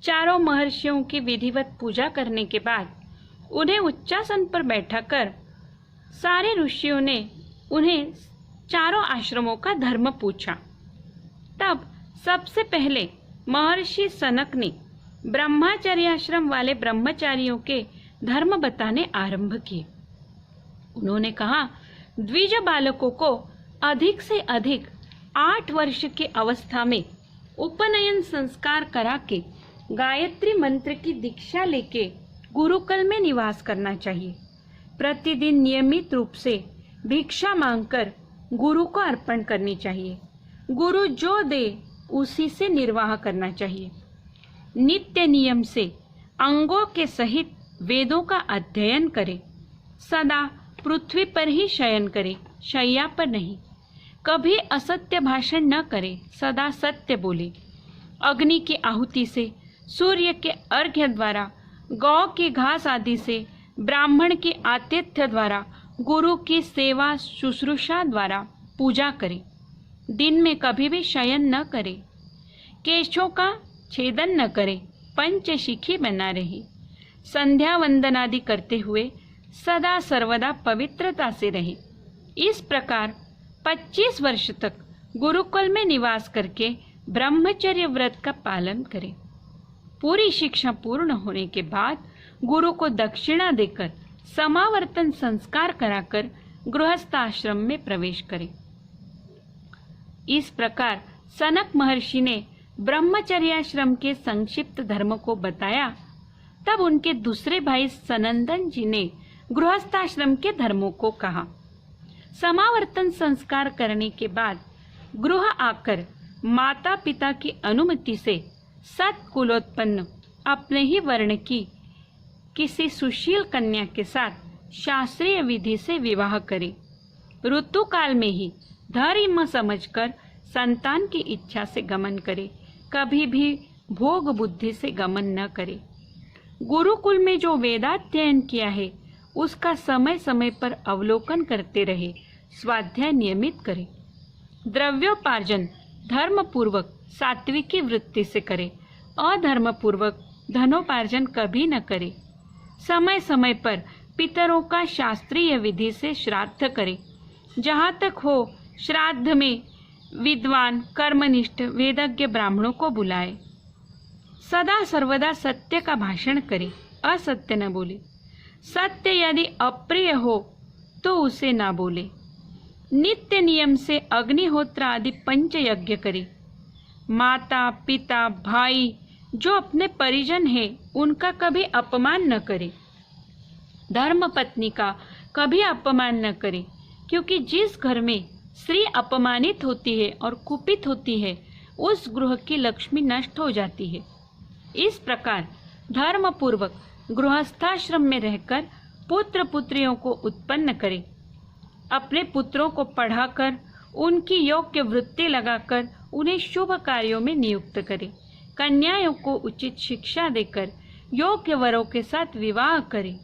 चारों महर्षियों की विधिवत पूजा करने के बाद उन्हें उच्चासन पर बैठाकर सारे ऋषियों ने उन्हें चारों आश्रमों का धर्म पूछा। तब सबसे पहले महर्षि सनक ने ब्रह्मचर्य आश्रम वाले ब्रह्मचारियों के धर्म बताने आरंभ किए। उन्होंने कहा, द्विज बालकों को अधिक से अधिक 8 वर्ष की अवस्था में उपनयन संस्कार करा के गायत्री मंत्र की दीक्षा लेके गुरुकुल में निवास करना चाहिए। प्रतिदिन नियमित रूप से भिक्षा मांगकर गुरु को अर्पण करनी चाहिए। गुरु जो दे उसी से निर्वाह करना चाहिए। नित्य नियम से अंगों के सहित वेदों का अध्ययन करे। सदा पृथ्वी पर ही शयन करे, शैया पर नहीं। कभी असत्य भाषण न करे, सदा सत्य बोले। अग्नि की आहुति से, सूर्य के अर्घ्य द्वारा, गौ की घास आदि से, ब्राह्मण के आतिथ्य द्वारा, गुरु की सेवा शुश्रूषा द्वारा पूजा करे। दिन में कभी भी शयन न करे। केशों का छेदन न करे, पंचशिखी बना रहे। संध्या वंदन आदि करते हुए सदा सर्वदा पवित्रता से रहे। इस प्रकार 25 वर्ष तक गुरुकुल में निवास करके ब्रह्मचर्य व्रत का पालन करे। पूरी शिक्षा पूर्ण होने के बाद गुरु को दक्षिणा देकर समावर्तन संस्कार कराकर गृहस्थ आश्रम में प्रवेश करे। इस प्रकार सनक महर्षि ने ब्रह्मचर्याश्रम के संक्षिप्त धर्म को बताया। तब उनके दूसरे भाई सनंदन जी ने गृहस्थाश्रम के धर्मों को कहा। समावर्तन संस्कार करने के बाद गृह आकर माता पिता की अनुमति से सत्कुलोत्पन्न अपने ही वर्ण की किसी सुशील कन्या के साथ शास्त्रीय विधि से विवाह करे। ऋतु काल में ही धर्म समझकर संतान की इच्छा से गमन करे, कभी भी भोग बुद्धि से गमन न करे। गुरुकुल में जो वेदाध्ययन किया है उसका समय समय पर अवलोकन करते रहे, स्वाध्याय नियमित करे। द्रव्योपार्जन धर्म पूर्वक सात्विकी वृत्ति से करे, अधर्म पूर्वक धनोपार्जन कभी न करे। समय समय पर पितरों का शास्त्रीय विधि से श्राद्ध करे। जहाँ तक हो श्राद्ध में विद्वान कर्मनिष्ठ वेदज्ञ ब्राह्मणों को बुलाए। सदा सर्वदा सत्य का भाषण करे, असत्य न बोले। सत्य यदि अप्रिय हो तो उसे ना बोले। नित्य नियम से अग्निहोत्र आदि पंच यज्ञ करे। माता पिता भाई जो अपने परिजन हैं उनका कभी अपमान न करे। धर्म पत्नी का कभी अपमान न करे, क्योंकि जिस घर में स्त्री अपमानित होती है और कुपित होती है उस गृह की लक्ष्मी नष्ट हो जाती है। इस प्रकार धर्म पूर्वक गृहस्थाश्रम में रहकर पुत्र पुत्रियों को उत्पन्न करे। अपने पुत्रों को पढ़ाकर उनकी योग्य वृत्ति लगाकर उन्हें शुभ कार्यों में नियुक्त करे। कन्याओं को उचित शिक्षा देकर योग्य वरों के साथ विवाह करे।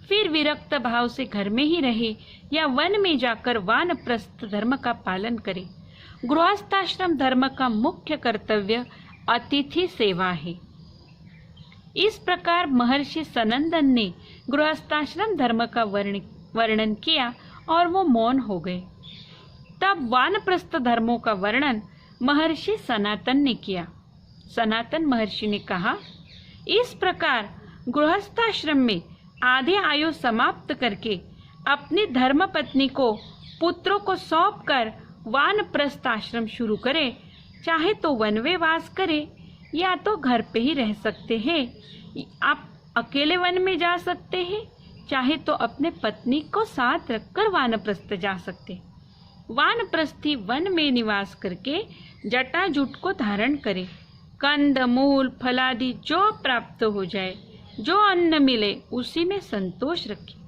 फिर विरक्त भाव से घर में ही रहे या वन में जाकर वानप्रस्थ धर्म का पालन करे। गृहस्थाश्रम धर्म का मुख्य कर्तव्य अतिथि सेवा है। इस प्रकार महर्षि सनंदन ने गृहस्थाश्रम धर्म का वर्णन किया और वो मौन हो गए। तब वानप्रस्थ धर्मों का वर्णन महर्षि सनातन ने किया। सनातन महर्षि ने कहा, इस प्रकार गृहस्थाश्रम में आधे आयु समाप्त करके अपनी धर्मपत्नी को पुत्रों को सौंपकर वानप्रस्थ आश्रम शुरू करे। चाहे तो वन में वास करे या तो घर पे ही रह सकते हैं। आप अकेले वन में जा सकते हैं, चाहे तो अपने पत्नी को साथ रखकर वानप्रस्थ जा सकते। वानप्रस्थी वन में निवास करके जटाजूट को धारण करे। कंद मूल फलादि जो प्राप्त हो जाए, जो अन्न मिले उसी में संतोष रखे।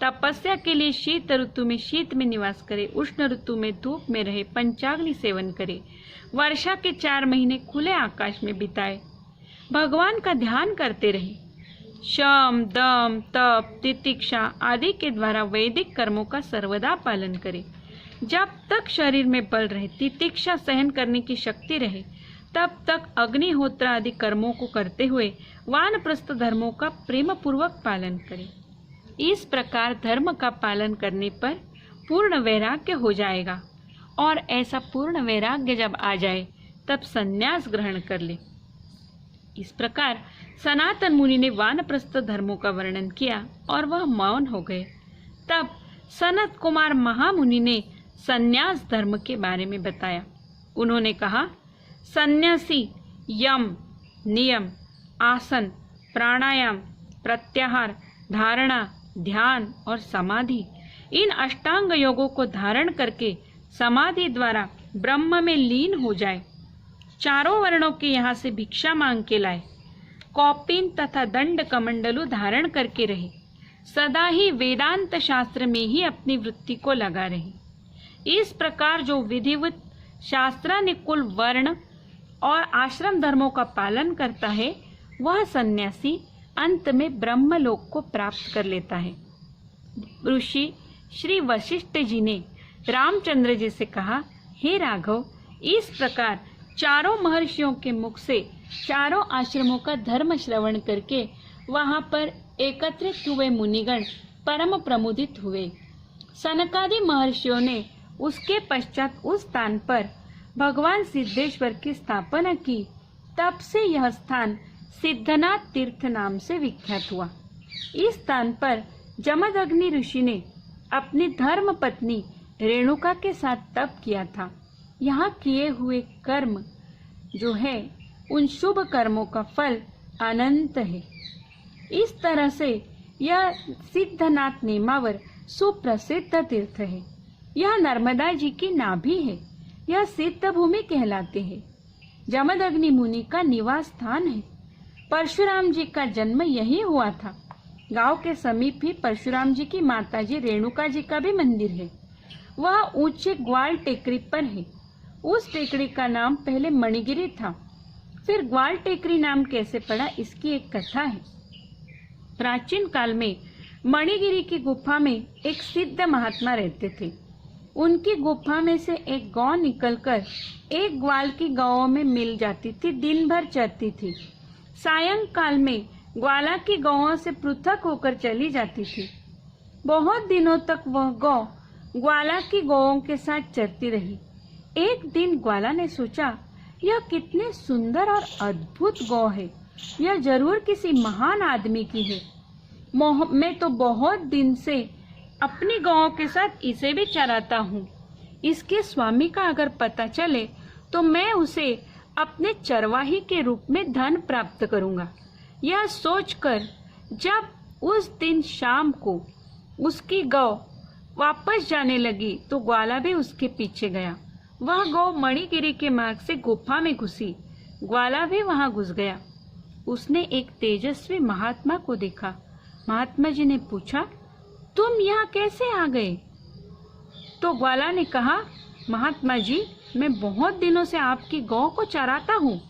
तपस्या के लिए शीत ऋतु में शीत में निवास करे, उष्ण ऋतु में धूप में रहे, पंचाग्नि सेवन करे, वर्षा के 4 महीने खुले आकाश में बिताए, भगवान का ध्यान करते रहे। शम दम तप तितिक्षा आदि के द्वारा वैदिक कर्मों का सर्वदा पालन करे। जब तक शरीर में बल रहे, तितिक्षा सहन करने की शक्ति रहे, तब तक अग्निहोत्र आदि कर्मों को करते हुए वानप्रस्थ धर्मों का प्रेम पूर्वक पालन करें। इस प्रकार धर्म का पालन करने पर पूर्ण वैराग्य हो जाएगा और ऐसा पूर्ण वैराग्य जब आ जाए तब संन्यास ग्रहण कर ले। इस प्रकार सनातन मुनि ने वानप्रस्थ धर्मों का वर्णन किया और वह मौन हो गए। तब सनत कुमार महामुनि ने संन्यास धर्म के बारे में बताया। उन्होंने कहा, सन्यासी यम, नियम, आसन, प्राणायाम, प्रत्याहार, धारणा, ध्यान और समाधि, इन अष्टांग योगों को धारण करके समाधि द्वारा ब्रह्म में लीन हो जाए। चारों वर्णों के यहाँ से भिक्षा मांग के लाए, कौपीन तथा दंड कमंडलु धारण करके रहे, सदा ही वेदांत शास्त्र में ही अपनी वृत्ति को लगा रहे। इस प्रकार जो विधिवत शास्त्रानुकूल वर्ण और आश्रम धर्मों का पालन करता है, वह सन्यासी अंत में ब्रह्मलोक को प्राप्त कर लेता है। ऋषि श्री वशिष्ठ जी ने रामचंद्र जी से कहा, हे राघव, इस प्रकार चारों महर्षियों के मुख से चारों आश्रमों का धर्म श्रवण करके वहां पर एकत्रित हुए मुनिगण परम प्रमुदित हुए। सनकादि महर्षियों ने उसके पश्चात उस स्थान पर भगवान सिद्धेश्वर की स्थापना की। तब से यह स्थान सिद्धनाथ तीर्थ नाम से विख्यात हुआ। इस स्थान पर जमदग्नि ऋषि ने अपनी धर्म पत्नी रेणुका के साथ तप किया था। यहाँ किए हुए कर्म जो है, उन शुभ कर्मों का फल अनंत है। इस तरह से यह सिद्धनाथ नेमावर सुप्रसिद्ध तीर्थ है। यह नर्मदा जी की नाभि है। यह सिद्ध भूमि कहलाते हैं। जमदग्नि मुनि का निवास स्थान है। परशुराम जी का जन्म यही हुआ था। गांव के समीप ही परशुराम जी की माताजी रेणुका जी का भी मंदिर है। वह ऊंचे ग्वाल टेकरी पर है। उस टेकरी का नाम पहले मणिगिरी था, फिर ग्वाल टेकरी नाम कैसे पड़ा, इसकी एक कथा है। प्राचीन काल में मणिगिरी की गुफा में एक सिद्ध महात्मा रहते थे। उनकी गुफा में से एक गौ निकलकर एक ग्वाल की गौओं में मिल जाती थी, दिन भर चरती थी। सायंकाल में ग्वाला की गौओं से पृथक होकर चली जाती थी। बहुत दिनों तक वह गौ ग्वाला की गौओं के साथ चरती रही। एक दिन ग्वाला ने सोचा, यह कितने सुंदर और अद्भुत गौ है, यह जरूर किसी महान आदमी की है। मैं तो बहुत दिन से अपनी गौओं के साथ इसे भी चराता हूँ। इसके स्वामी का अगर पता चले तो मैं उसे अपने चरवाही के रूप में धन प्राप्त करूँगा। यह सोचकर जब उस दिन शाम को उसकी गौ वापस जाने लगी तो ग्वाला भी उसके पीछे गया। वह गौ मणिगिरी के मार्ग से गुफा में घुसी। ग्वाला भी वहां घुस गया। उसने एक तेजस्वी महात्मा को देखा। महात्मा जी ने पूछा, तुम यहाँ कैसे आ गए? तो ग्वाला ने कहा, महात्मा जी, मैं बहुत दिनों से आपकी गौ को चराता हूँ,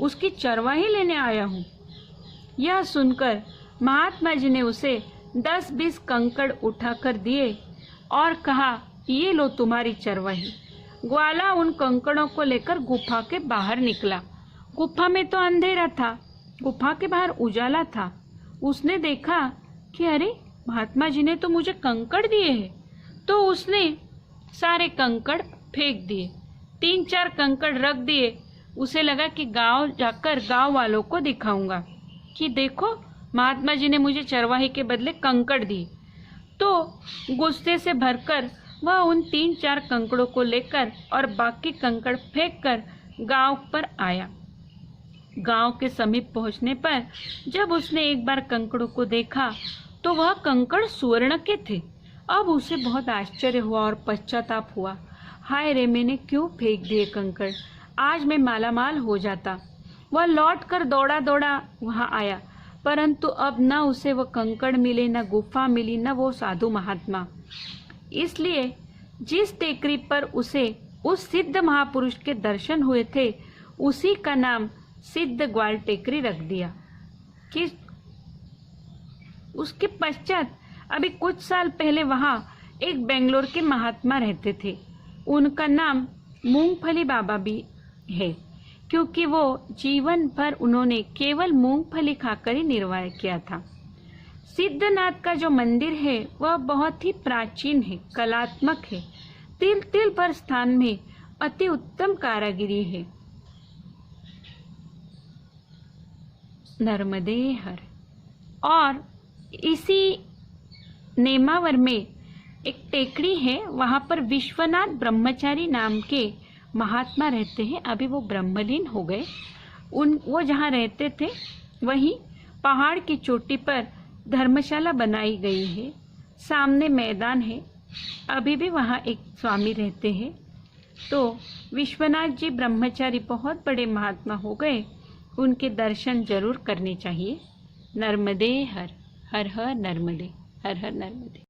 उसकी चरवाही लेने आया हूँ। यह सुनकर महात्मा जी ने उसे 10-20 कंकड़ उठाकर दिए और कहा, ये लो तुम्हारी चरवाही। ग्वाला उन कंकड़ों को लेकर गुफा के बाहर निकला। गुफा में तो अंधेरा था, गुफा के बाहर उजाला था। उसने देखा कि अरे, महात्मा जी ने तो मुझे कंकड़ दिए हैं। तो उसने सारे कंकड़ फेंक दिए, 3-4 कंकड़ रख दिए। उसे लगा कि गांव जाकर गांव वालों को दिखाऊंगा कि देखो, महात्मा जी ने मुझे चरवाही के बदले कंकड़ दिए। तो गुस्से से भरकर वह उन 3-4 कंकड़ों को लेकर और बाकी कंकड़ फेंककर गांव पर आया। गांव के समीप पहुंचने पर जब उसने एक बार कंकड़ों को देखा तो वह कंकड़ सुवर्ण के थे। अब उसे बहुत आश्चर्य हुआ और पश्चाताप हुआ। हाय रे, मैंने क्यों फेंक दिए कंकड़, आज मैं मालामाल हो जाता। वह लौटकर दौड़ा दौड़ा वहां आया, परंतु अब न उसे वह कंकड़ मिले, न गुफा मिली, न वो साधु महात्मा। इसलिए जिस टेकरी पर उसे उस सिद्ध महापुरुष के दर्शन हुए थे, उसी का नाम सिद्ध ग्वाल टेकरी रख दिया। कि उसके पश्चात अभी कुछ साल पहले वहां एक बेंगलोर के महात्मा रहते थे। उनका नाम मूंगफली बाबा भी है। क्योंकि वो जीवन भर उन्होंने केवल मूंगफली खाकर ही निर्वाह किया था। सिद्धनाथ का जो मंदिर है वह बहुत ही प्राचीन है, कलात्मक है। तिल तिल पर स्थान में अति उत्तम कारागिरी है। नर्मदे हर। और इसी नेमावर में एक टेकड़ी है, वहां पर विश्वनाथ ब्रह्मचारी नाम के महात्मा रहते हैं। अभी वो ब्रह्मलीन हो गए। वो जहाँ रहते थे वहीं पहाड़ की चोटी पर धर्मशाला बनाई गई है। सामने मैदान है। अभी भी वहाँ एक स्वामी रहते हैं। तो विश्वनाथ जी ब्रह्मचारी बहुत बड़े महात्मा हो गए। उनके दर्शन जरूर करने चाहिए। नर्मदे हर। हर हर नर्मदे। हर हर नर्मदे।